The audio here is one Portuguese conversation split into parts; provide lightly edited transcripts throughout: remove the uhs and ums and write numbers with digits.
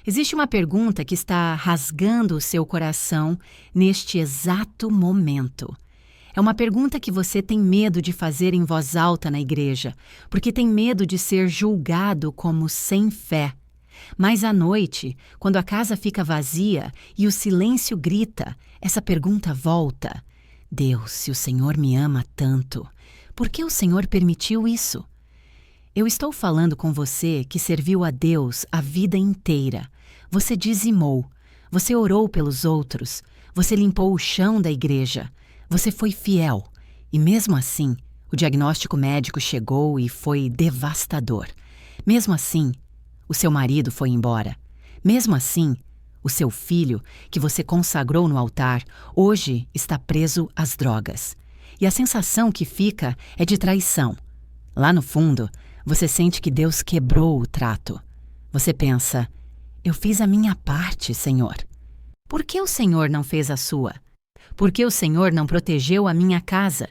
Existe uma pergunta que está rasgando o seu coração neste exato momento. É uma pergunta que você tem medo de fazer em voz alta na igreja, porque tem medo de ser julgado como sem fé. Mas à noite, quando a casa fica vazia e o silêncio grita, essa pergunta volta. Deus, se o Senhor me ama tanto, por que o Senhor permitiu isso? Eu estou falando com você que serviu a Deus a vida inteira. Você dizimou, você orou pelos outros, você limpou o chão da igreja, você foi fiel. E mesmo assim, o diagnóstico médico chegou e foi devastador. Mesmo assim, o seu marido foi embora. Mesmo assim, o seu filho, que você consagrou no altar, hoje está preso às drogas. E a sensação que fica é de traição. Lá no fundo, você sente que Deus quebrou o trato. Você pensa, eu fiz a minha parte, Senhor. Por que o Senhor não fez a sua? Por que o Senhor não protegeu a minha casa?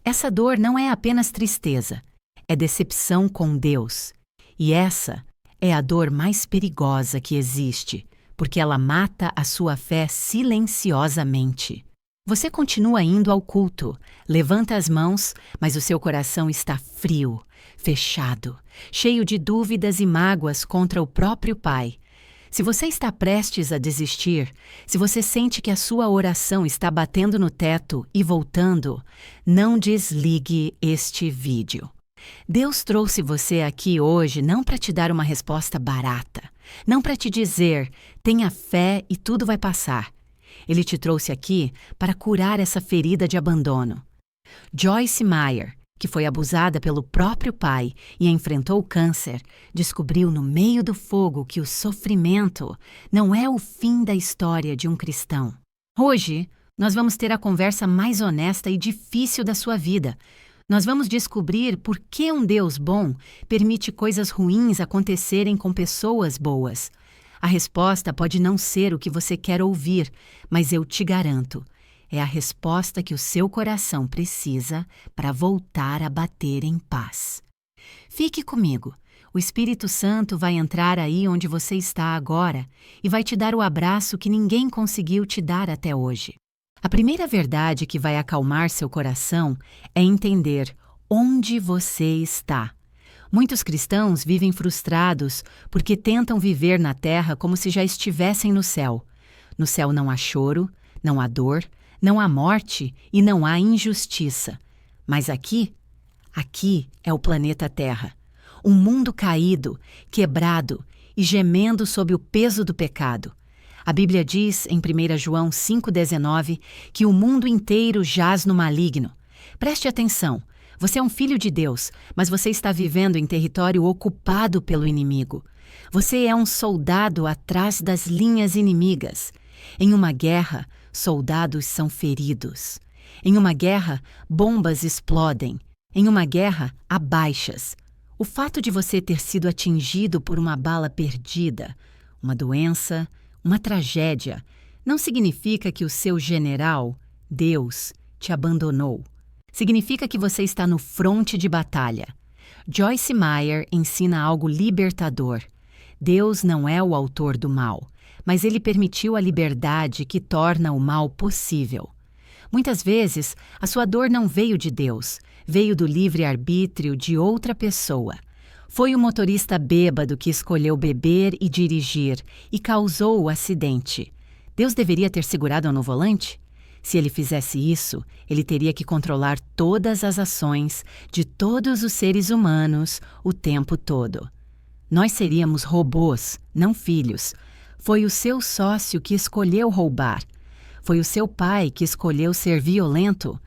Essa dor não é apenas tristeza, é decepção com Deus. E essa é a dor mais perigosa que existe, porque ela mata a sua fé silenciosamente. Você continua indo ao culto, levanta as mãos, mas o seu coração está frio, fechado, cheio de dúvidas e mágoas contra o próprio Pai. Se você está prestes a desistir, se você sente que a sua oração está batendo no teto e voltando, não desligue este vídeo. Deus trouxe você aqui hoje não para te dar uma resposta barata, não para te dizer, tenha fé e tudo vai passar. Ele te trouxe aqui para curar essa ferida de abandono. Joyce Meyer, que foi abusada pelo próprio pai e enfrentou o câncer, descobriu no meio do fogo que o sofrimento não é o fim da história de um cristão. Hoje, nós vamos ter a conversa mais honesta e difícil da sua vida. Nós vamos descobrir por que um Deus bom permite coisas ruins acontecerem com pessoas boas. A resposta pode não ser o que você quer ouvir, mas eu te garanto, é a resposta que o seu coração precisa para voltar a bater em paz. Fique comigo. O Espírito Santo vai entrar aí onde você está agora e vai te dar o abraço que ninguém conseguiu te dar até hoje. A primeira verdade que vai acalmar seu coração é entender onde você está. Muitos cristãos vivem frustrados porque tentam viver na terra como se já estivessem no céu. No céu não há choro, não há dor, não há morte e não há injustiça. Mas aqui é o planeta Terra. Um mundo caído, quebrado e gemendo sob o peso do pecado. A Bíblia diz em 1 João 5,19 que o mundo inteiro jaz no maligno. Preste atenção. Você é um filho de Deus, mas você está vivendo em território ocupado pelo inimigo. Você é um soldado atrás das linhas inimigas. Em uma guerra, soldados são feridos. Em uma guerra, bombas explodem. Em uma guerra, há baixas. O fato de você ter sido atingido por uma bala perdida, uma doença, uma tragédia, não significa que o seu general, Deus, te abandonou. Significa que você está no fronte de batalha. Joyce Meyer ensina algo libertador. Deus não é o autor do mal, mas ele permitiu a liberdade que torna o mal possível. Muitas vezes, a sua dor não veio de Deus, veio do livre-arbítrio de outra pessoa. Foi o motorista bêbado que escolheu beber e dirigir e causou o acidente. Deus deveria ter segurado no volante? Se ele fizesse isso, ele teria que controlar todas as ações de todos os seres humanos o tempo todo. Nós seríamos robôs, não filhos. Foi o seu sócio que escolheu roubar. Foi o seu pai que escolheu ser violento.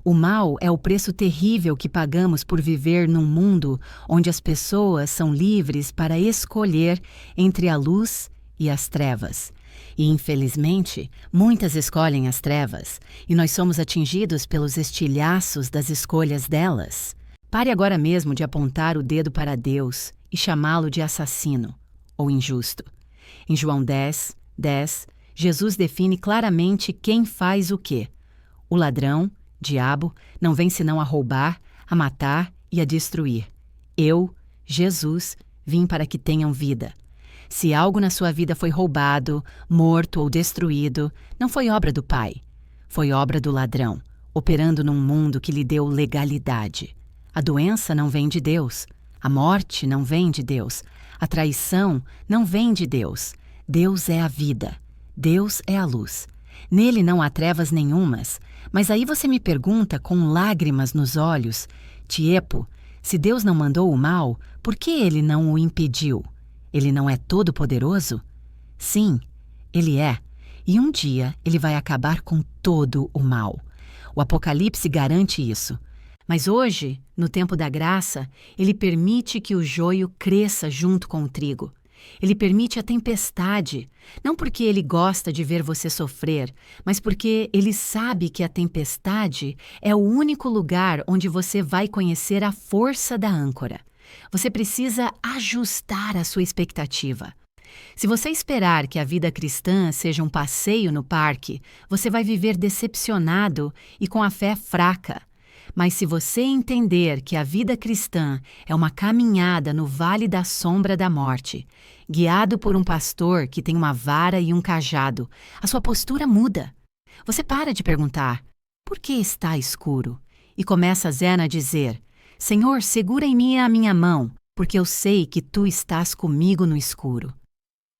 O mal é o preço terrível que pagamos por viver num mundo onde as pessoas são livres para escolher entre a luz e as trevas. E, infelizmente, muitas escolhem as trevas, e nós somos atingidos pelos estilhaços das escolhas delas. Pare agora mesmo de apontar o dedo para Deus e chamá-lo de assassino ou injusto. Em João 10, Jesus define claramente quem faz o quê. O ladrão, diabo, não vem senão a roubar, a matar e a destruir. Eu, Jesus, vim para que tenham vida. Se algo na sua vida foi roubado, morto ou destruído, não foi obra do Pai. Foi obra do ladrão, operando num mundo que lhe deu legalidade. A doença não vem de Deus. A morte não vem de Deus. A traição não vem de Deus. Deus é a vida. Deus é a luz. Nele não há trevas nenhumas. Mas aí você me pergunta com lágrimas nos olhos, Tiepo, se Deus não mandou o mal, por que ele não o impediu? Ele não é todo-poderoso? Sim, ele é. E um dia ele vai acabar com todo o mal. O Apocalipse garante isso. Mas hoje, no tempo da graça, ele permite que o joio cresça junto com o trigo. Ele permite a tempestade, não porque ele gosta de ver você sofrer, mas porque ele sabe que a tempestade é o único lugar onde você vai conhecer a força da âncora. Você precisa ajustar a sua expectativa. Se você esperar que a vida cristã seja um passeio no parque, você vai viver decepcionado e com a fé fraca. Mas se você entender que a vida cristã é uma caminhada no vale da sombra da morte, guiado por um pastor que tem uma vara e um cajado, a sua postura muda. Você para de perguntar, por que está escuro? E começa Zena a dizer, Senhor, segura em mim a minha mão, porque eu sei que tu estás comigo no escuro.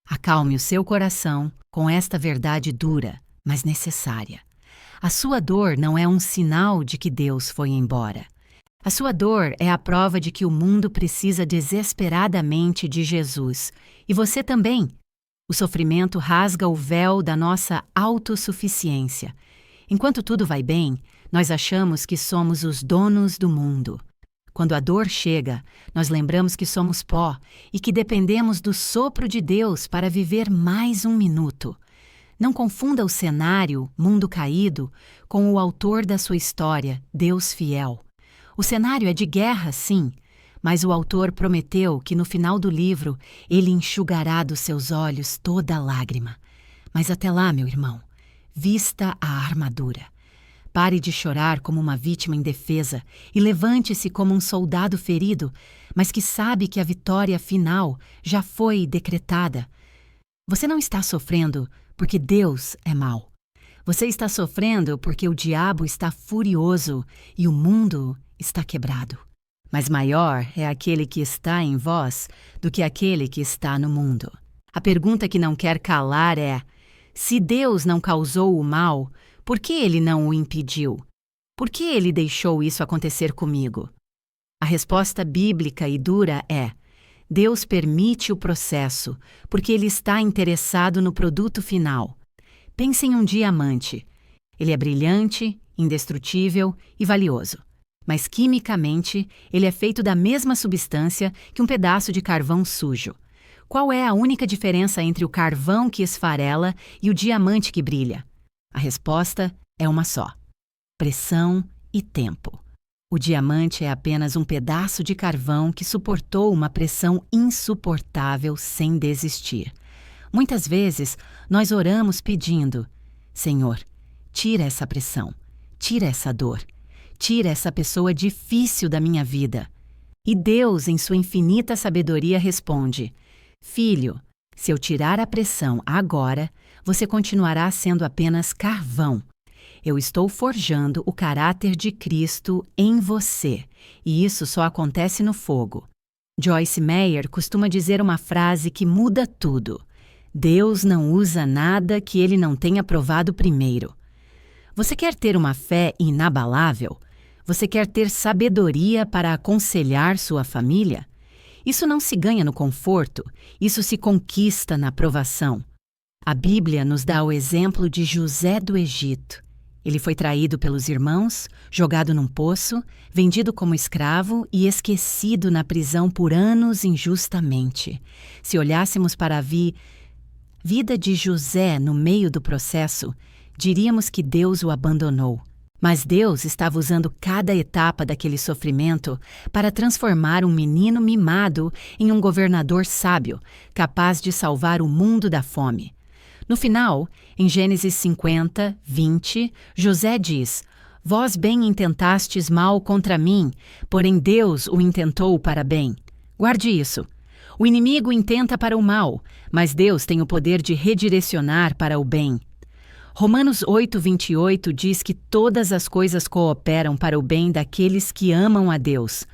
Acalme o seu coração com esta verdade dura, mas necessária. A sua dor não é um sinal de que Deus foi embora. A sua dor é a prova de que o mundo precisa desesperadamente de Jesus. E você também. O sofrimento rasga o véu da nossa autossuficiência. Enquanto tudo vai bem, nós achamos que somos os donos do mundo. Quando a dor chega, nós lembramos que somos pó e que dependemos do sopro de Deus para viver mais um minuto. Não confunda o cenário, mundo caído, com o autor da sua história, Deus fiel. O cenário é de guerra, sim, mas o autor prometeu que no final do livro ele enxugará dos seus olhos toda lágrima. Mas até lá, meu irmão, vista a armadura. Pare de chorar como uma vítima indefesa e levante-se como um soldado ferido, mas que sabe que a vitória final já foi decretada. Você não está sofrendo porque Deus é mau. Você está sofrendo porque o diabo está furioso e o mundo está quebrado. Mas maior é aquele que está em vós do que aquele que está no mundo. A pergunta que não quer calar é: se Deus não causou o mal, por que ele não o impediu? Por que ele deixou isso acontecer comigo? A resposta bíblica e dura é: Deus permite o processo, porque Ele está interessado no produto final. Pense em um diamante. Ele é brilhante, indestrutível e valioso. Mas quimicamente, ele é feito da mesma substância que um pedaço de carvão sujo. Qual é a única diferença entre o carvão que esfarela e o diamante que brilha? A resposta é uma só: pressão e tempo. O diamante é apenas um pedaço de carvão que suportou uma pressão insuportável sem desistir. Muitas vezes, nós oramos pedindo: Senhor, tira essa pressão, tira essa dor, tira essa pessoa difícil da minha vida. E Deus, em sua infinita sabedoria, responde: Filho, se eu tirar a pressão agora, você continuará sendo apenas carvão. Eu estou forjando o caráter de Cristo em você, e isso só acontece no fogo. Joyce Meyer costuma dizer uma frase que muda tudo: Deus não usa nada que ele não tenha provado primeiro. Você quer ter uma fé inabalável? Você quer ter sabedoria para aconselhar sua família? Isso não se ganha no conforto, isso se conquista na provação. A Bíblia nos dá o exemplo de José do Egito. Ele foi traído pelos irmãos, jogado num poço, vendido como escravo e esquecido na prisão por anos injustamente. Se olhássemos para a vida de José no meio do processo, diríamos que Deus o abandonou. Mas Deus estava usando cada etapa daquele sofrimento para transformar um menino mimado em um governador sábio, capaz de salvar o mundo da fome. No final, em Gênesis 50, 20, José diz: Vós bem intentastes mal contra mim, porém Deus o intentou para bem. Guarde isso. O inimigo intenta para o mal, mas Deus tem o poder de redirecionar para o bem. Romanos 8:28 diz que todas as coisas cooperam para o bem daqueles que amam a Deus.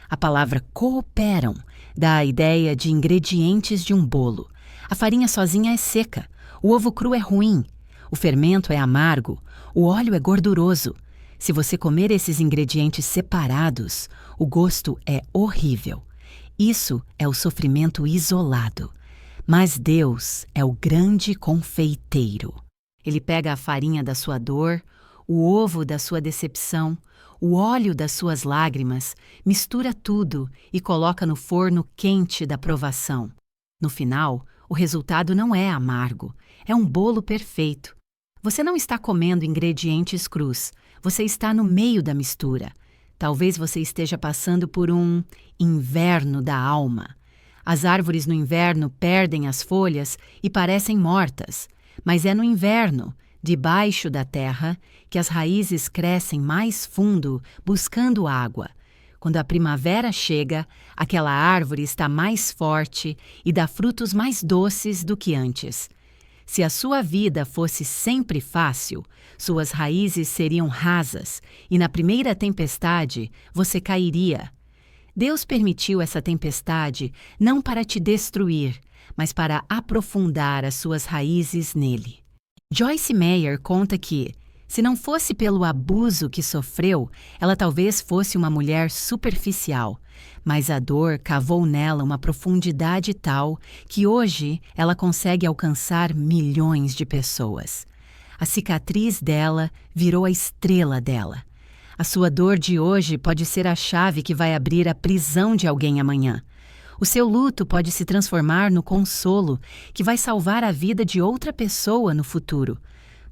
A palavra cooperam dá a ideia de ingredientes de um bolo. A farinha sozinha é seca, o ovo cru é ruim, o fermento é amargo, o óleo é gorduroso. Se você comer esses ingredientes separados, o gosto é horrível. Isso é o sofrimento isolado. Mas Deus é o grande confeiteiro. Ele pega a farinha da sua dor, o ovo da sua decepção, o óleo das suas lágrimas, mistura tudo e coloca no forno quente da provação. No final, o resultado não é amargo, é um bolo perfeito. Você não está comendo ingredientes crus, você está no meio da mistura. Talvez você esteja passando por um inverno da alma. As árvores no inverno perdem as folhas e parecem mortas, mas é no inverno, debaixo da terra, que as raízes crescem mais fundo, buscando água. Quando a primavera chega, aquela árvore está mais forte e dá frutos mais doces do que antes. Se a sua vida fosse sempre fácil, suas raízes seriam rasas e na primeira tempestade você cairia. Deus permitiu essa tempestade não para te destruir, mas para aprofundar as suas raízes nele. Joyce Meyer conta que, se não fosse pelo abuso que sofreu, ela talvez fosse uma mulher superficial, mas a dor cavou nela uma profundidade tal que hoje ela consegue alcançar milhões de pessoas. A cicatriz dela virou a estrela dela. A sua dor de hoje pode ser a chave que vai abrir a prisão de alguém amanhã. O seu luto pode se transformar no consolo que vai salvar a vida de outra pessoa no futuro.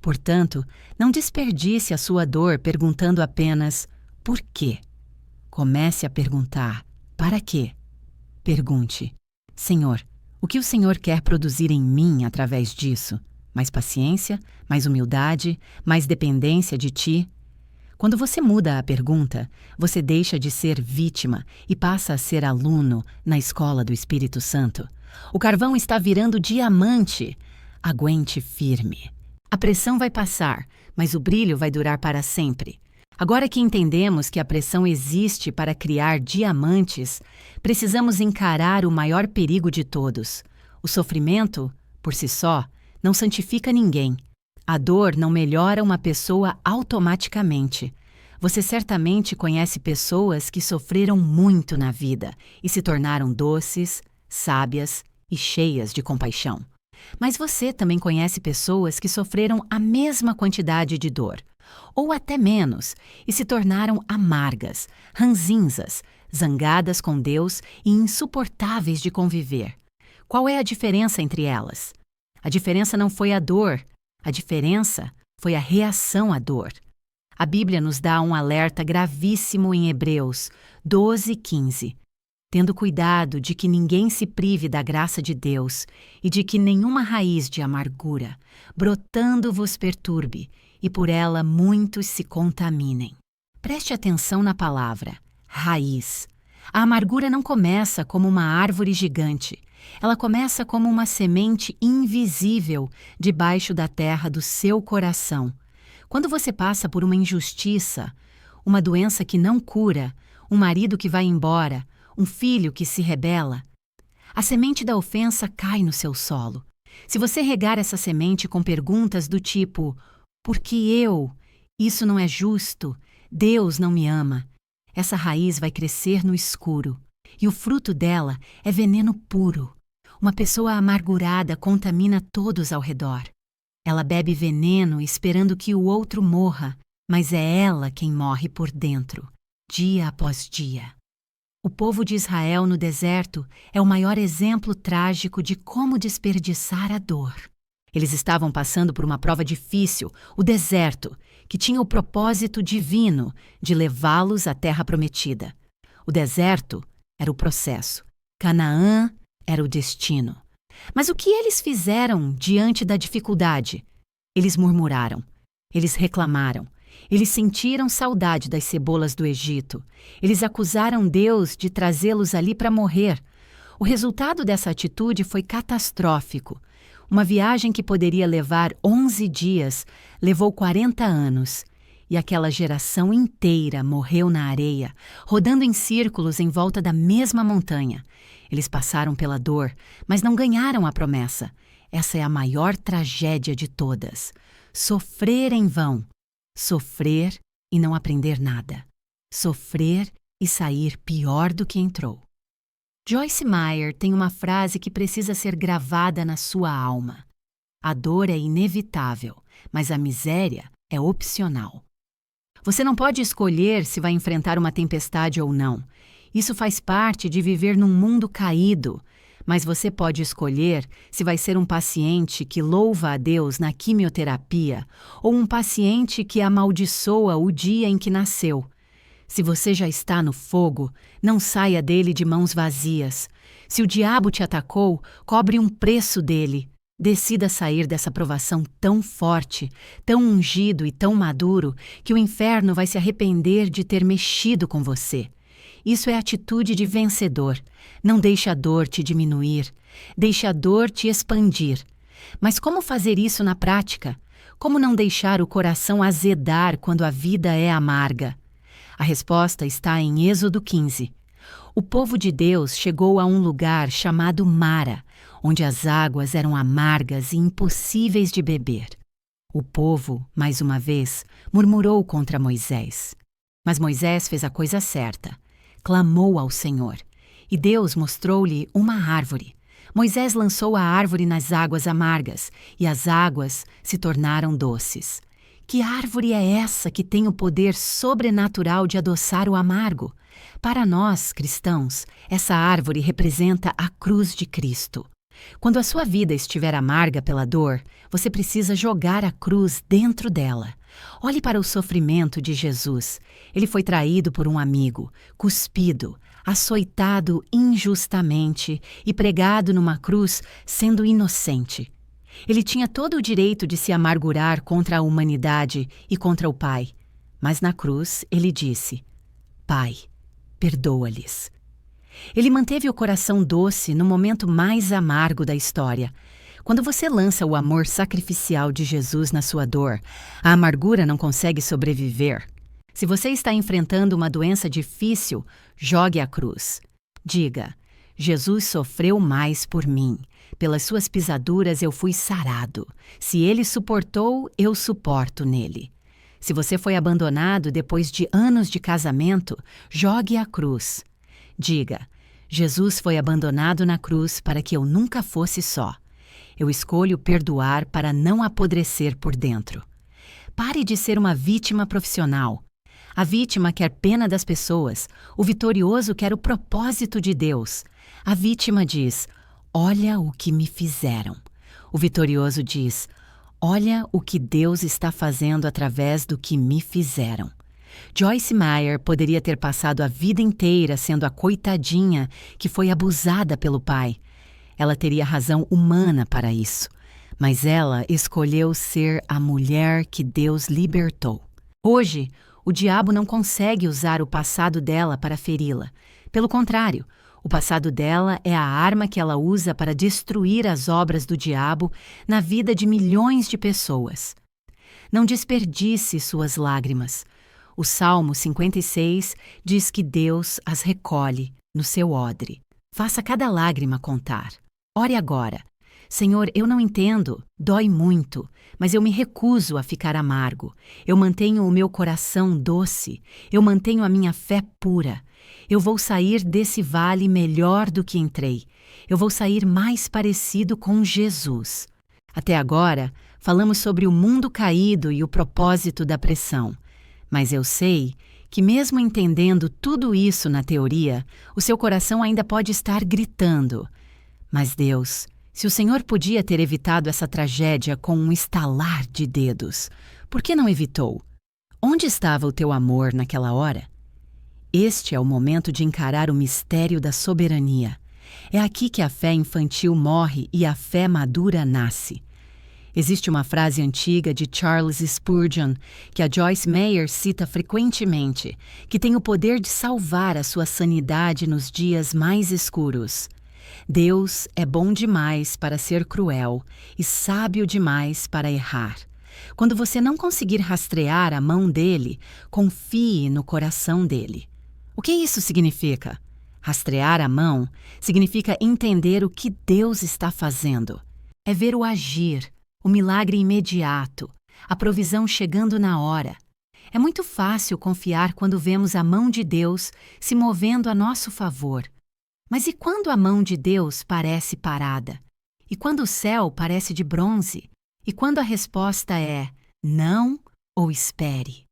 Portanto, não desperdice a sua dor perguntando apenas por quê. Comece a perguntar para quê. Pergunte: Senhor, o que o Senhor quer produzir em mim através disso? Mais paciência, mais humildade, mais dependência de Ti? Quando você muda a pergunta, você deixa de ser vítima e passa a ser aluno na escola do Espírito Santo. O carvão está virando diamante. Aguente firme. A pressão vai passar, mas o brilho vai durar para sempre. Agora que entendemos que a pressão existe para criar diamantes, precisamos encarar o maior perigo de todos. O sofrimento, por si só, não santifica ninguém. A dor não melhora uma pessoa automaticamente. Você certamente conhece pessoas que sofreram muito na vida e se tornaram doces, sábias e cheias de compaixão. Mas você também conhece pessoas que sofreram a mesma quantidade de dor, ou até menos, e se tornaram amargas, ranzinzas, zangadas com Deus e insuportáveis de conviver. Qual é a diferença entre elas? A diferença não foi a dor, a diferença foi a reação à dor. A Bíblia nos dá um alerta gravíssimo em Hebreus 12:15. Tendo cuidado de que ninguém se prive da graça de Deus e de que nenhuma raiz de amargura, brotando vos perturbe, e por ela muitos se contaminem. Preste atenção na palavra, raiz. A amargura não começa como uma árvore gigante. Ela começa como uma semente invisível debaixo da terra do seu coração. Quando você passa por uma injustiça, uma doença que não cura, um marido que vai embora, um filho que se rebela, a semente da ofensa cai no seu solo. Se você regar essa semente com perguntas do tipo: por que eu? Isso não é justo. Deus não me ama. Essa raiz vai crescer no escuro, e o fruto dela é veneno puro. Uma pessoa amargurada contamina todos ao redor. Ela bebe veneno esperando que o outro morra, mas é ela quem morre por dentro, dia após dia. O povo de Israel no deserto é o maior exemplo trágico de como desperdiçar a dor. Eles estavam passando por uma prova difícil, o deserto, que tinha o propósito divino de levá-los à terra prometida. O deserto era o processo, Canaã era o destino. Mas o que eles fizeram diante da dificuldade? Eles murmuraram, eles reclamaram, eles sentiram saudade das cebolas do Egito, eles acusaram Deus de trazê-los ali para morrer. O resultado dessa atitude foi catastrófico. Uma viagem que poderia levar 11 dias levou 40 anos. E aquela geração inteira morreu na areia, rodando em círculos em volta da mesma montanha. Eles passaram pela dor, mas não ganharam a promessa. Essa é a maior tragédia de todas. Sofrer em vão. Sofrer e não aprender nada. Sofrer e sair pior do que entrou. Joyce Meyer tem uma frase que precisa ser gravada na sua alma. A dor é inevitável, mas a miséria é opcional. Você não pode escolher se vai enfrentar uma tempestade ou não. Isso faz parte de viver num mundo caído. Mas você pode escolher se vai ser um paciente que louva a Deus na quimioterapia ou um paciente que amaldiçoa o dia em que nasceu. Se você já está no fogo, não saia dele de mãos vazias. Se o diabo te atacou, cobre um preço dele. Decida sair dessa provação tão forte, tão ungido e tão maduro, que o inferno vai se arrepender de ter mexido com você. Isso é atitude de vencedor. Não deixe a dor te diminuir. Deixe a dor te expandir. Mas como fazer isso na prática? Como não deixar o coração azedar quando a vida é amarga? A resposta está em Êxodo 15. O povo de Deus chegou a um lugar chamado Mara, onde as águas eram amargas e impossíveis de beber. O povo, mais uma vez, murmurou contra Moisés. Mas Moisés fez a coisa certa. Clamou ao Senhor, e Deus mostrou-lhe uma árvore. Moisés lançou a árvore nas águas amargas, e as águas se tornaram doces. Que árvore é essa que tem o poder sobrenatural de adoçar o amargo? Para nós, cristãos, essa árvore representa a cruz de Cristo. Quando a sua vida estiver amarga pela dor, você precisa jogar a cruz dentro dela. Olhe para o sofrimento de Jesus. Ele foi traído por um amigo, cuspido, açoitado injustamente e pregado numa cruz sendo inocente. Ele tinha todo o direito de se amargurar contra a humanidade e contra o Pai. Mas na cruz ele disse: Pai, perdoa-lhes. Ele manteve o coração doce no momento mais amargo da história. Quando você lança o amor sacrificial de Jesus na sua dor, a amargura não consegue sobreviver. Se você está enfrentando uma doença difícil, jogue a cruz. Diga: Jesus sofreu mais por mim. Pelas suas pisaduras eu fui sarado. Se ele suportou, eu suporto nele. Se você foi abandonado depois de anos de casamento, jogue a cruz. Diga: Jesus foi abandonado na cruz para que eu nunca fosse só. Eu escolho perdoar para não apodrecer por dentro. Pare de ser uma vítima profissional. A vítima quer pena das pessoas. O vitorioso quer o propósito de Deus. A vítima diz: olha o que me fizeram. O vitorioso diz: olha o que Deus está fazendo através do que me fizeram. Joyce Meyer poderia ter passado a vida inteira sendo a coitadinha que foi abusada pelo pai. Ela teria razão humana para isso, mas ela escolheu ser a mulher que Deus libertou. Hoje, o diabo não consegue usar o passado dela para feri-la. Pelo contrário, o passado dela é a arma que ela usa para destruir as obras do diabo na vida de milhões de pessoas. Não desperdice suas lágrimas. O Salmo 56 diz que Deus as recolhe no seu odre. Faça cada lágrima contar. Ore agora: Senhor, eu não entendo, dói muito, mas eu me recuso a ficar amargo. Eu mantenho o meu coração doce, eu mantenho a minha fé pura. Eu vou sair desse vale melhor do que entrei. Eu vou sair mais parecido com Jesus. Até agora, falamos sobre o mundo caído e o propósito da pressão. Mas eu sei que mesmo entendendo tudo isso na teoria, o seu coração ainda pode estar gritando: mas Deus, se o Senhor podia ter evitado essa tragédia com um estalar de dedos, por que não evitou? Onde estava o teu amor naquela hora? Este é o momento de encarar o mistério da soberania. É aqui que a fé infantil morre e a fé madura nasce. Existe uma frase antiga de Charles Spurgeon, que a Joyce Meyer cita frequentemente, que tem o poder de salvar a sua sanidade nos dias mais escuros. Deus é bom demais para ser cruel e sábio demais para errar. Quando você não conseguir rastrear a mão dele, confie no coração dele. O que isso significa? Rastrear a mão significa entender o que Deus está fazendo. É ver o agir, o milagre imediato, a provisão chegando na hora. É muito fácil confiar quando vemos a mão de Deus se movendo a nosso favor. Mas e quando a mão de Deus parece parada? E quando o céu parece de bronze? E quando a resposta é não ou espere?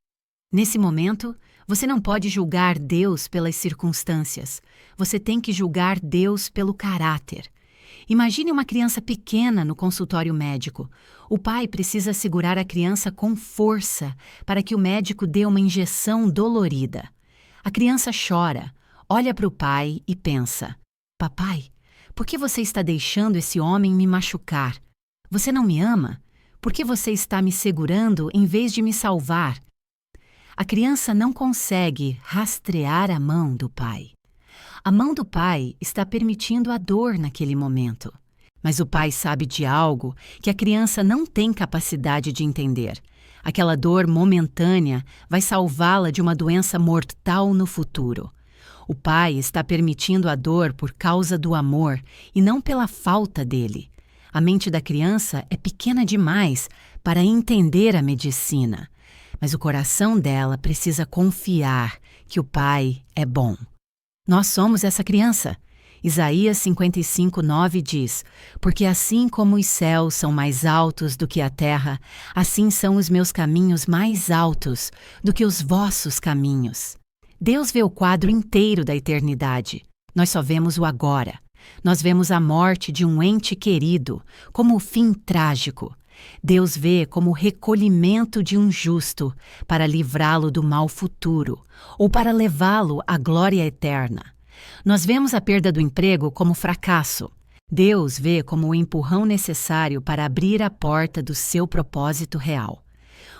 Nesse momento, você não pode julgar Deus pelas circunstâncias. Você tem que julgar Deus pelo caráter. Imagine uma criança pequena no consultório médico. O pai precisa segurar a criança com força para que o médico dê uma injeção dolorida. A criança chora, olha para o pai e pensa: Papai, por que você está deixando esse homem me machucar? Você não me ama? Por que você está me segurando em vez de me salvar? A criança não consegue rastrear a mão do pai. A mão do pai está permitindo a dor naquele momento. Mas o pai sabe de algo que a criança não tem capacidade de entender. Aquela dor momentânea vai salvá-la de uma doença mortal no futuro. O pai está permitindo a dor por causa do amor e não pela falta dele. A mente da criança é pequena demais para entender a medicina. Mas o coração dela precisa confiar que o pai é bom. Nós somos essa criança. Isaías 55:9 diz: Porque assim como os céus são mais altos do que a terra, assim são os meus caminhos mais altos do que os vossos caminhos. Deus vê o quadro inteiro da eternidade. Nós só vemos o agora. Nós vemos a morte de um ente querido como o fim trágico. Deus vê como o recolhimento de um justo para livrá-lo do mal futuro ou para levá-lo à glória eterna. Nós vemos a perda do emprego como fracasso. Deus vê como o empurrão necessário para abrir a porta do seu propósito real.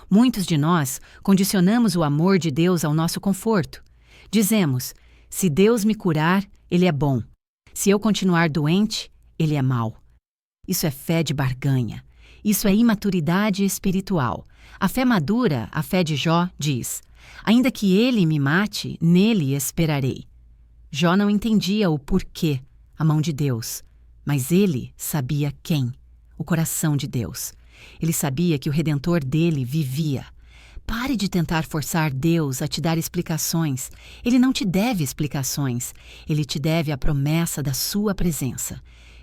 Muitos de nós condicionamos o amor de Deus ao nosso conforto. Dizemos: se Deus me curar, Ele é bom. Se eu continuar doente, Ele é mau. Isso é fé de barganha. Isso é imaturidade espiritual. A fé madura, a fé de Jó, diz: ainda que ele me mate, nele esperarei. Jó não entendia o porquê, a mão de Deus, mas ele sabia quem, o coração de Deus. Ele sabia que o Redentor dele vivia. Pare de tentar forçar Deus a te dar explicações. Ele não te deve explicações. Ele te deve a promessa da sua presença.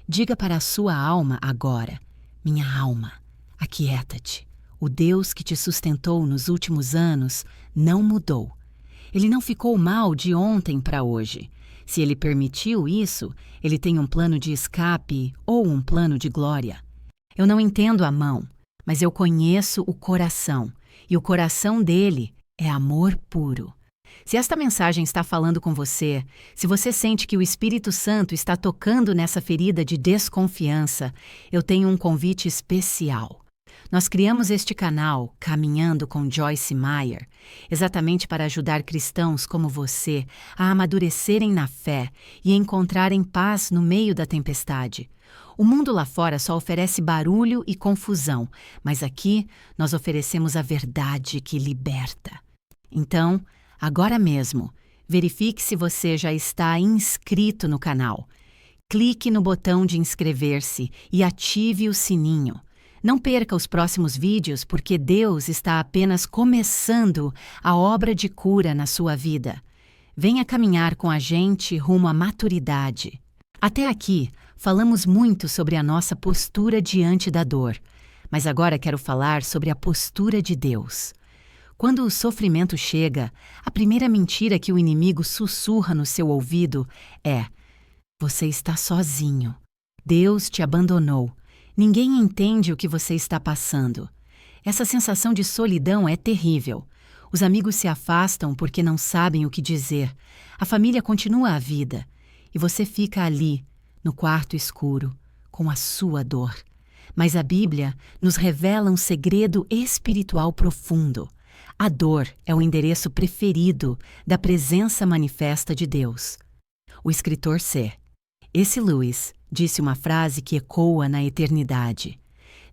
Diga para a sua alma agora: minha alma, aquieta-te. O Deus que te sustentou nos últimos anos não mudou. Ele não ficou mal de ontem para hoje. Se ele permitiu isso, ele tem um plano de escape ou um plano de glória. Eu não entendo a mão, mas eu conheço o coração, e o coração dele é amor puro. Se esta mensagem está falando com você, se você sente que o Espírito Santo está tocando nessa ferida de desconfiança, eu tenho um convite especial. Nós criamos este canal, Caminhando com Joyce Meyer, exatamente para ajudar cristãos como você a amadurecerem na fé e encontrarem paz no meio da tempestade. O mundo lá fora só oferece barulho e confusão, mas aqui nós oferecemos a verdade que liberta. Então, agora mesmo, verifique se você já está inscrito no canal. Clique no botão de inscrever-se e ative o sininho. Não perca os próximos vídeos, porque Deus está apenas começando a obra de cura na sua vida. Venha caminhar com a gente rumo à maturidade. Até aqui, falamos muito sobre a nossa postura diante da dor, mas agora quero falar sobre a postura de Deus. Quando o sofrimento chega, a primeira mentira que o inimigo sussurra no seu ouvido é: você está sozinho. Deus te abandonou. Ninguém entende o que você está passando. Essa sensação de solidão é terrível. Os amigos se afastam porque não sabem o que dizer. A família continua a vida. E você fica ali, no quarto escuro, com a sua dor. Mas a Bíblia nos revela um segredo espiritual profundo. A dor é o endereço preferido da presença manifesta de Deus. O escritor C. Esse Lewis disse uma frase que ecoa na eternidade.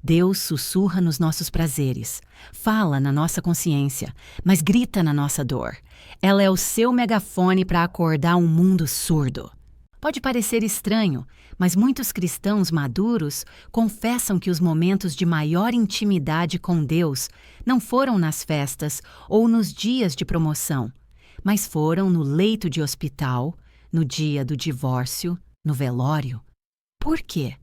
Deus sussurra nos nossos prazeres, fala na nossa consciência, mas grita na nossa dor. Ela é o seu megafone para acordar um mundo surdo. Pode parecer estranho, mas muitos cristãos maduros confessam que os momentos de maior intimidade com Deus não foram nas festas ou nos dias de promoção, mas foram no leito de hospital, no dia do divórcio, no velório. Por quê?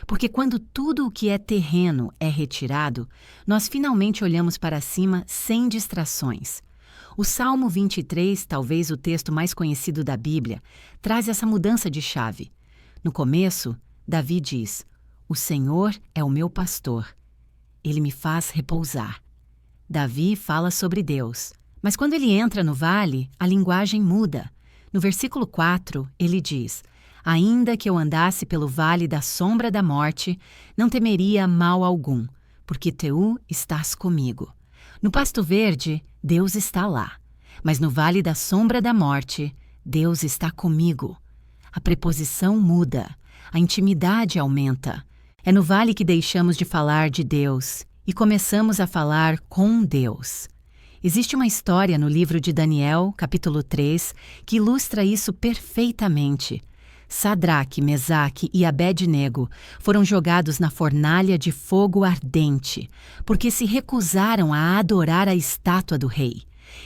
Porque quando tudo o que é terreno é retirado, nós finalmente olhamos para cima sem distrações. O Salmo 23, talvez o texto mais conhecido da Bíblia, traz essa mudança de chave. No começo, Davi diz: "O Senhor é o meu pastor. Ele me faz repousar." Davi fala sobre Deus, mas quando ele entra no vale, a linguagem muda. No versículo 4, ele diz: "Ainda que eu andasse pelo vale da sombra da morte, não temeria mal algum, porque tu estás comigo." No pasto verde, Deus está lá, mas no vale da sombra da morte, Deus está comigo. A preposição muda, a intimidade aumenta. É no vale que deixamos de falar de Deus e começamos a falar com Deus. Existe uma história no livro de Daniel, capítulo 3, que ilustra isso perfeitamente. Sadraque, Mesaque e Abed-nego foram jogados na fornalha de fogo ardente, porque se recusaram a adorar a estátua do rei.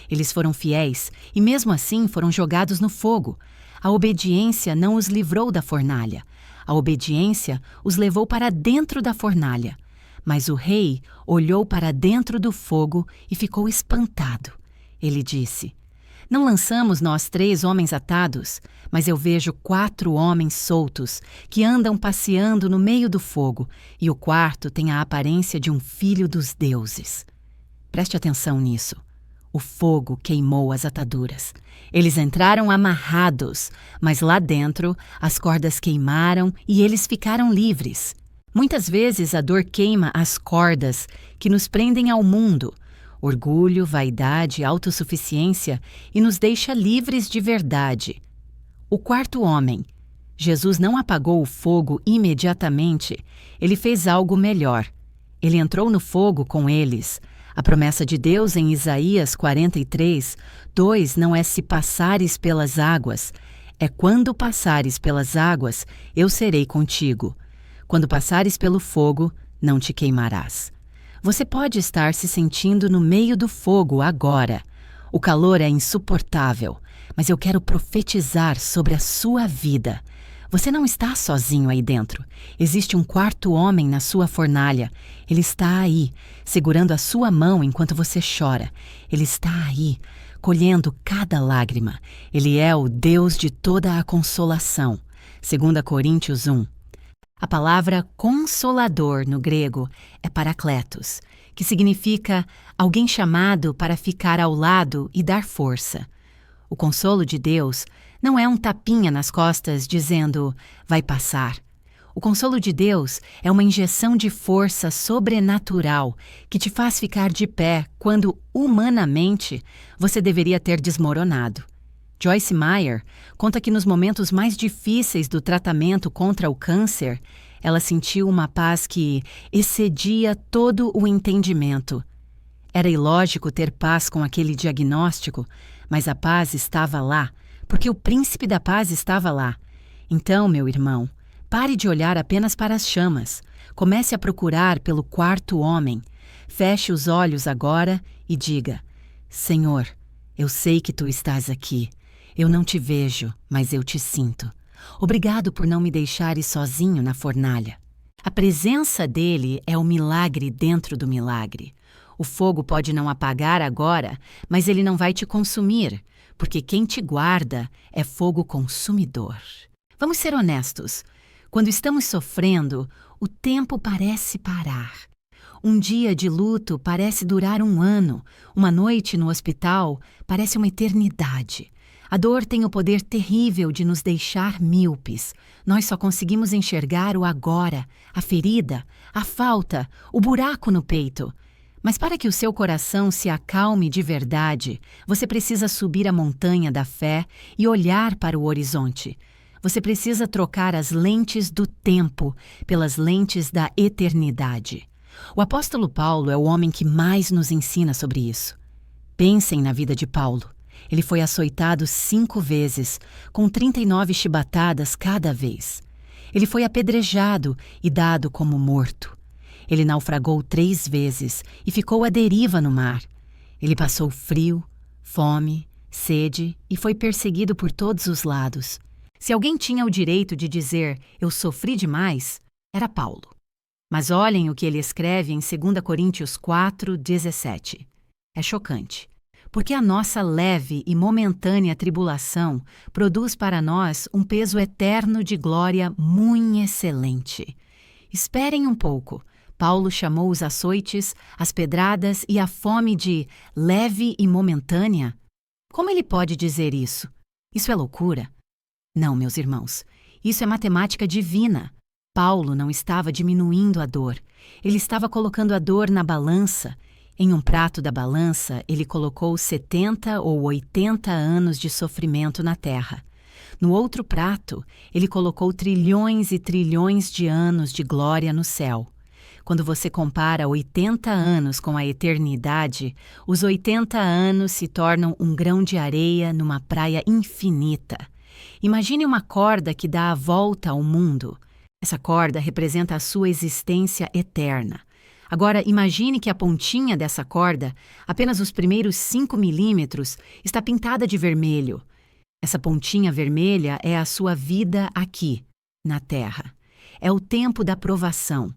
Eles foram fiéis e mesmo assim foram jogados no fogo. A obediência não os livrou da fornalha. A obediência os levou para dentro da fornalha. Mas o rei olhou para dentro do fogo e ficou espantado. Ele disse: "Não lançamos nós 3 homens atados, mas eu vejo 4 homens soltos, que andam passeando no meio do fogo, e o quarto tem a aparência de um filho dos deuses." Preste atenção nisso. O fogo queimou as ataduras. Eles entraram amarrados, mas lá dentro as cordas queimaram e eles ficaram livres. Muitas vezes a dor queima as cordas que nos prendem ao mundo, orgulho, vaidade, autossuficiência, e nos deixa livres de verdade. O quarto homem. Jesus não apagou o fogo imediatamente, ele fez algo melhor. Ele entrou no fogo com eles. A promessa de Deus em Isaías 43, 2 não é "se passares pelas águas", é "quando passares pelas águas, eu serei contigo. Quando passares pelo fogo, não te queimarás." Você pode estar se sentindo no meio do fogo agora. O calor é insuportável, mas eu quero profetizar sobre a sua vida. Você não está sozinho aí dentro. Existe um quarto homem na sua fornalha. Ele está aí, segurando a sua mão enquanto você chora. Ele está aí, colhendo cada lágrima. Ele é o Deus de toda a consolação. 2 Coríntios 1. A palavra consolador no grego é parakletos, que significa alguém chamado para ficar ao lado e dar força. O consolo de Deus não é um tapinha nas costas dizendo "vai passar". O consolo de Deus é uma injeção de força sobrenatural que te faz ficar de pé quando, humanamente, você deveria ter desmoronado. Joyce Meyer conta que nos momentos mais difíceis do tratamento contra o câncer, ela sentiu uma paz que excedia todo o entendimento. Era ilógico ter paz com aquele diagnóstico, mas a paz estava lá, porque o príncipe da paz estava lá. Então, meu irmão, pare de olhar apenas para as chamas. Comece a procurar pelo quarto homem. Feche os olhos agora e diga: "Senhor, eu sei que tu estás aqui. Eu não te vejo, mas eu te sinto. Obrigado por não me deixares sozinho na fornalha." A presença dele é o milagre dentro do milagre. O fogo pode não apagar agora, mas ele não vai te consumir, porque quem te guarda é fogo consumidor. Vamos ser honestos. Quando estamos sofrendo, o tempo parece parar. Um dia de luto parece durar 1 ano. Uma noite no hospital parece uma eternidade. A dor tem o poder terrível de nos deixar míopes. Nós só conseguimos enxergar o agora, a ferida, a falta, o buraco no peito. Mas para que o seu coração se acalme de verdade, você precisa subir a montanha da fé e olhar para o horizonte. Você precisa trocar as lentes do tempo pelas lentes da eternidade. O apóstolo Paulo é o homem que mais nos ensina sobre isso. Pensem na vida de Paulo. Ele foi açoitado 5 vezes, com 39 chibatadas cada vez. Ele foi apedrejado e dado como morto. Ele naufragou 3 vezes e ficou à deriva no mar. Ele passou frio, fome, sede e foi perseguido por todos os lados. Se alguém tinha o direito de dizer "eu sofri demais", era Paulo. Mas olhem o que ele escreve em 2 Coríntios 4:17. É chocante, porque a nossa leve e momentânea tribulação produz para nós um peso eterno de glória muito excelente. Esperem um pouco. Paulo chamou os açoites, as pedradas e a fome de leve e momentânea? Como ele pode dizer isso? Isso é loucura? Não, meus irmãos. Isso é matemática divina. Paulo não estava diminuindo a dor. Ele estava colocando a dor na balança. Em um prato da balança, ele colocou 70 ou 80 anos de sofrimento na terra. No outro prato, ele colocou trilhões e trilhões de anos de glória no céu. Quando você compara 80 anos com a eternidade, os 80 anos se tornam um grão de areia numa praia infinita. Imagine uma corda que dá a volta ao mundo. Essa corda representa a sua existência eterna. Agora, imagine que a pontinha dessa corda, apenas os primeiros 5 milímetros, está pintada de vermelho. Essa pontinha vermelha é a sua vida aqui, na Terra. É o tempo da provação.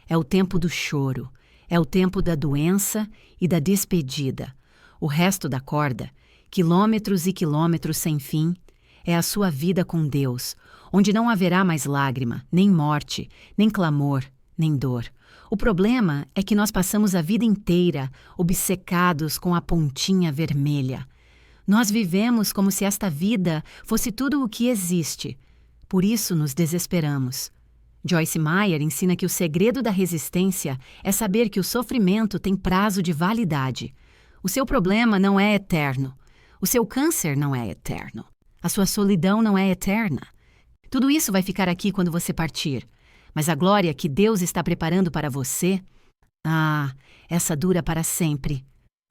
É o tempo do choro, é o tempo da doença e da despedida. O resto da corda, quilômetros e quilômetros sem fim, é a sua vida com Deus, onde não haverá mais lágrima, nem morte, nem clamor, nem dor. O problema é que nós passamos a vida inteira obcecados com a pontinha vermelha. Nós vivemos como se esta vida fosse tudo o que existe. Por isso nos desesperamos. Joyce Meyer ensina que o segredo da resistência é saber que o sofrimento tem prazo de validade. O seu problema não é eterno. O seu câncer não é eterno. A sua solidão não é eterna. Tudo isso vai ficar aqui quando você partir. Mas a glória que Deus está preparando para você, essa dura para sempre.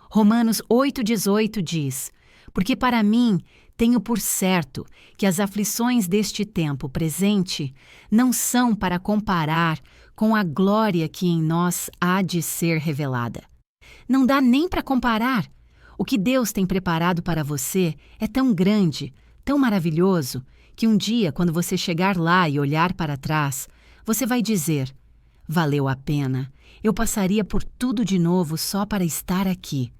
Romanos 8,18 diz: "Porque para mim tenho por certo que as aflições deste tempo presente não são para comparar com a glória que em nós há de ser revelada." Não dá nem para comparar. O que Deus tem preparado para você é tão grande, tão maravilhoso, que um dia, quando você chegar lá e olhar para trás, você vai dizer: "Valeu a pena. Eu passaria por tudo de novo só para estar aqui."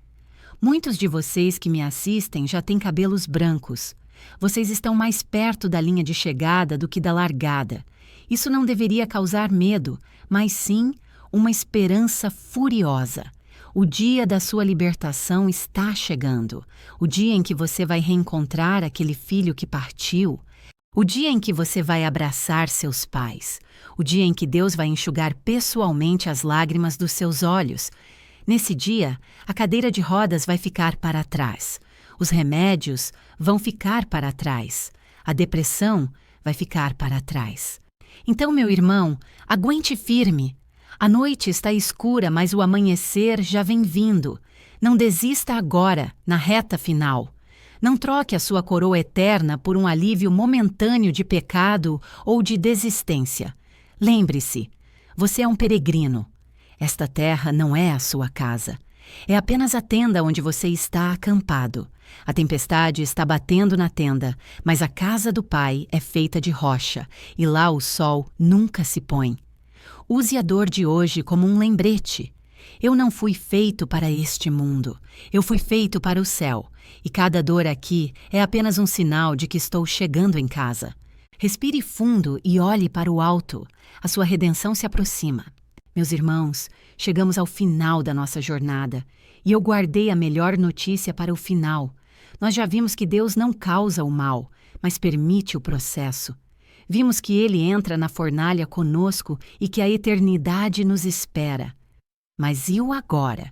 Muitos de vocês que me assistem já têm cabelos brancos. Vocês estão mais perto da linha de chegada do que da largada. Isso não deveria causar medo, mas sim uma esperança furiosa. O dia da sua libertação está chegando. O dia em que você vai reencontrar aquele filho que partiu. O dia em que você vai abraçar seus pais. O dia em que Deus vai enxugar pessoalmente as lágrimas dos seus olhos. Nesse dia, a cadeira de rodas vai ficar para trás. Os remédios vão ficar para trás. A depressão vai ficar para trás. Então, meu irmão, aguente firme. A noite está escura, mas o amanhecer já vem vindo. Não desista agora, na reta final. Não troque a sua coroa eterna por um alívio momentâneo de pecado ou de desistência. Lembre-se, você é um peregrino. Esta terra não é a sua casa. É apenas a tenda onde você está acampado. A tempestade está batendo na tenda, mas a casa do Pai é feita de rocha, e lá o sol nunca se põe. Use a dor de hoje como um lembrete. Eu não fui feito para este mundo. Eu fui feito para o céu, e cada dor aqui é apenas um sinal de que estou chegando em casa. Respire fundo e olhe para o alto. A sua redenção se aproxima. Meus irmãos, chegamos ao final da nossa jornada e eu guardei a melhor notícia para o final. Nós já vimos que Deus não causa o mal, mas permite o processo. Vimos que Ele entra na fornalha conosco e que a eternidade nos espera. Mas e o agora?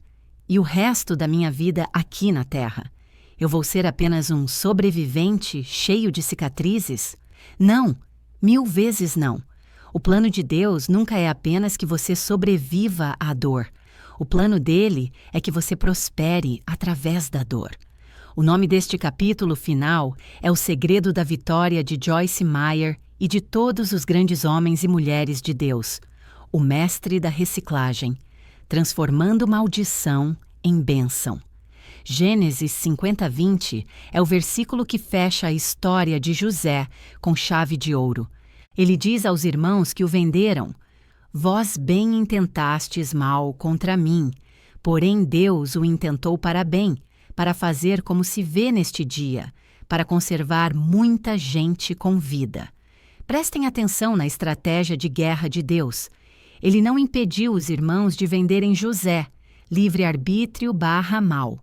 E o resto da minha vida aqui na Terra? Eu vou ser apenas um sobrevivente cheio de cicatrizes? Não, 1000 vezes não. O plano de Deus nunca é apenas que você sobreviva à dor. O plano dele é que você prospere através da dor. O nome deste capítulo final é O Segredo da Vitória de Joyce Meyer e de todos os grandes homens e mulheres de Deus. O mestre da reciclagem, transformando maldição em bênção. Gênesis 50:20 é o versículo que fecha a história de José com chave de ouro. Ele diz aos irmãos que o venderam: Vós bem intentastes mal contra mim, porém Deus o intentou para bem, para fazer como se vê neste dia, para conservar muita gente com vida. Prestem atenção na estratégia de guerra de Deus. Ele não impediu os irmãos de venderem José, livre-arbítrio / mal.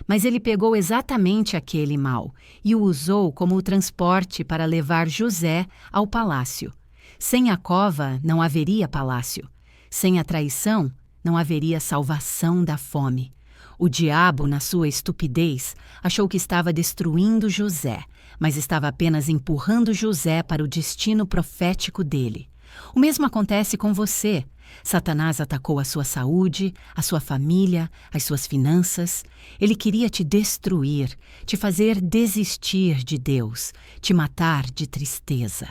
Mas ele pegou exatamente aquele mal e o usou como o transporte para levar José ao palácio. Sem a cova não haveria palácio. Sem a traição não haveria salvação da fome. O diabo, na sua estupidez, achou que estava destruindo José, mas estava apenas empurrando José para o destino profético dele. O mesmo acontece com você. Satanás atacou a sua saúde, a sua família, as suas finanças. Ele queria te destruir, te fazer desistir de Deus, te matar de tristeza.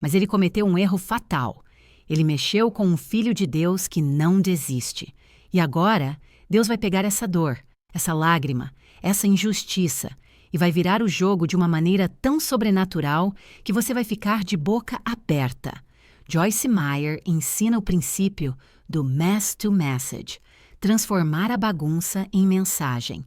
Mas ele cometeu um erro fatal. Ele mexeu com um filho de Deus que não desiste. E agora, Deus vai pegar essa dor, essa lágrima, essa injustiça e vai virar o jogo de uma maneira tão sobrenatural que você vai ficar de boca aberta. Joyce Meyer ensina o princípio do Mess to Message, transformar a bagunça em mensagem.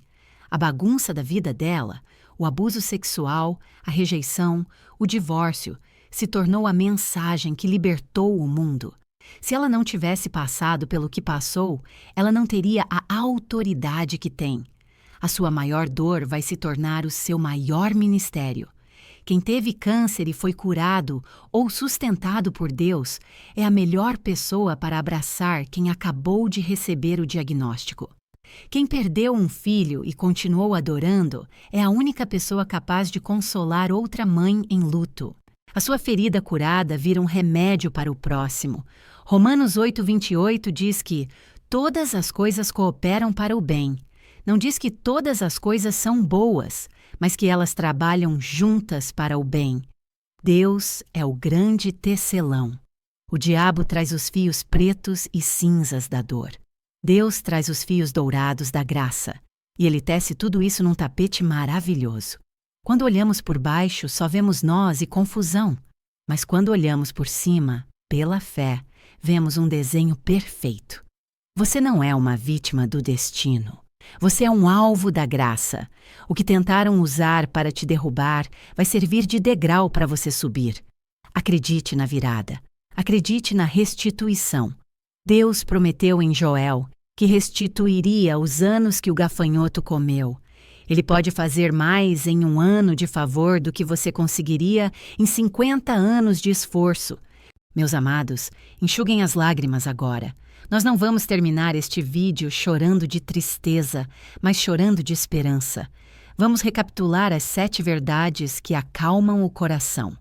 A bagunça da vida dela, o abuso sexual, a rejeição, o divórcio, se tornou a mensagem que libertou o mundo. Se ela não tivesse passado pelo que passou, ela não teria a autoridade que tem. A sua maior dor vai se tornar o seu maior ministério. Quem teve câncer e foi curado ou sustentado por Deus é a melhor pessoa para abraçar quem acabou de receber o diagnóstico. Quem perdeu um filho e continuou adorando é a única pessoa capaz de consolar outra mãe em luto. A sua ferida curada vira um remédio para o próximo. Romanos 8:28 diz que todas as coisas cooperam para o bem. Não diz que todas as coisas são boas, mas que elas trabalham juntas para o bem. Deus é o grande tecelão. O diabo traz os fios pretos e cinzas da dor. Deus traz os fios dourados da graça. E ele tece tudo isso num tapete maravilhoso. Quando olhamos por baixo, só vemos nós e confusão. Mas quando olhamos por cima, pela fé, vemos um desenho perfeito. Você não é uma vítima do destino. Você é um alvo da graça. O que tentaram usar para te derrubar vai servir de degrau para você subir. Acredite na virada. Acredite na restituição. Deus prometeu em Joel que restituiria os anos que o gafanhoto comeu. Ele pode fazer mais em 1 ano de favor do que você conseguiria em 50 anos de esforço. Meus amados, enxuguem as lágrimas agora. Nós não vamos terminar este vídeo chorando de tristeza, mas chorando de esperança. Vamos recapitular as 7 verdades que acalmam o coração.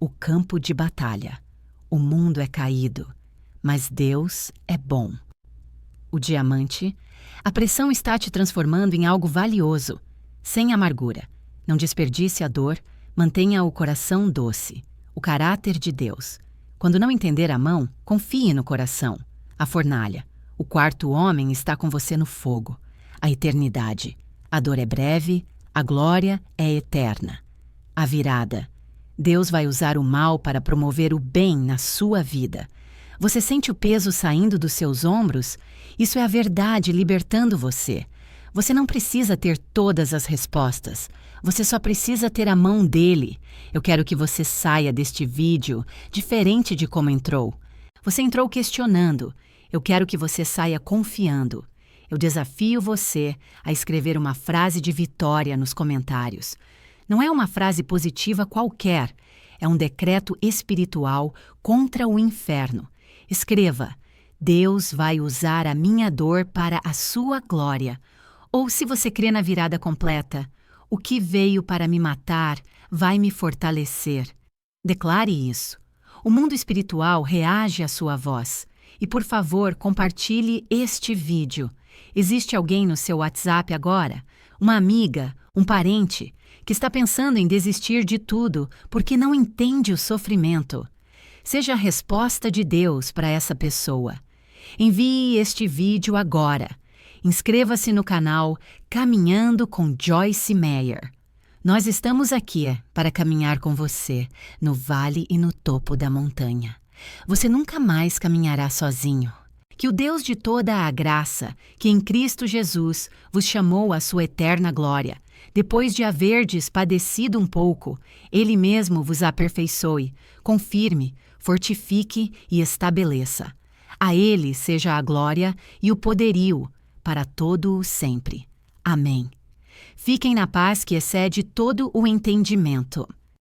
O campo de batalha. O mundo é caído, mas Deus é bom. O diamante. A pressão está te transformando em algo valioso. Sem amargura. Não desperdice a dor, mantenha o coração doce. O caráter de Deus. Quando não entender a mão, confie no coração. A fornalha. O quarto homem está com você no fogo. A eternidade. A dor é breve, a glória é eterna. A virada. Deus vai usar o mal para promover o bem na sua vida. Você sente o peso saindo dos seus ombros? Isso é a verdade libertando você. Você não precisa ter todas as respostas. Você só precisa ter a mão dele. Eu quero que você saia deste vídeo diferente de como entrou. Você entrou questionando. Eu quero que você saia confiando. Eu desafio você a escrever uma frase de vitória nos comentários. Não é uma frase positiva qualquer. É um decreto espiritual contra o inferno. Escreva: Deus vai usar a minha dor para a sua glória. Ou, se você crê na virada completa, o que veio para me matar vai me fortalecer. Declare isso. O mundo espiritual reage à sua voz. E, por favor, compartilhe este vídeo. Existe alguém no seu WhatsApp agora? Uma amiga, um parente, que está pensando em desistir de tudo porque não entende o sofrimento. Seja a resposta de Deus para essa pessoa. Envie este vídeo agora. Inscreva-se no canal Caminhando com Joyce Meyer. Nós estamos aqui para caminhar com você, no vale e no topo da montanha. Você nunca mais caminhará sozinho. Que o Deus de toda a graça, que em Cristo Jesus vos chamou à sua eterna glória, depois de haverdes padecido um pouco, Ele mesmo vos aperfeiçoe, confirme, fortifique e estabeleça. A Ele seja a glória e o poderio, para todo o sempre. Amém. Fiquem na paz que excede todo o entendimento.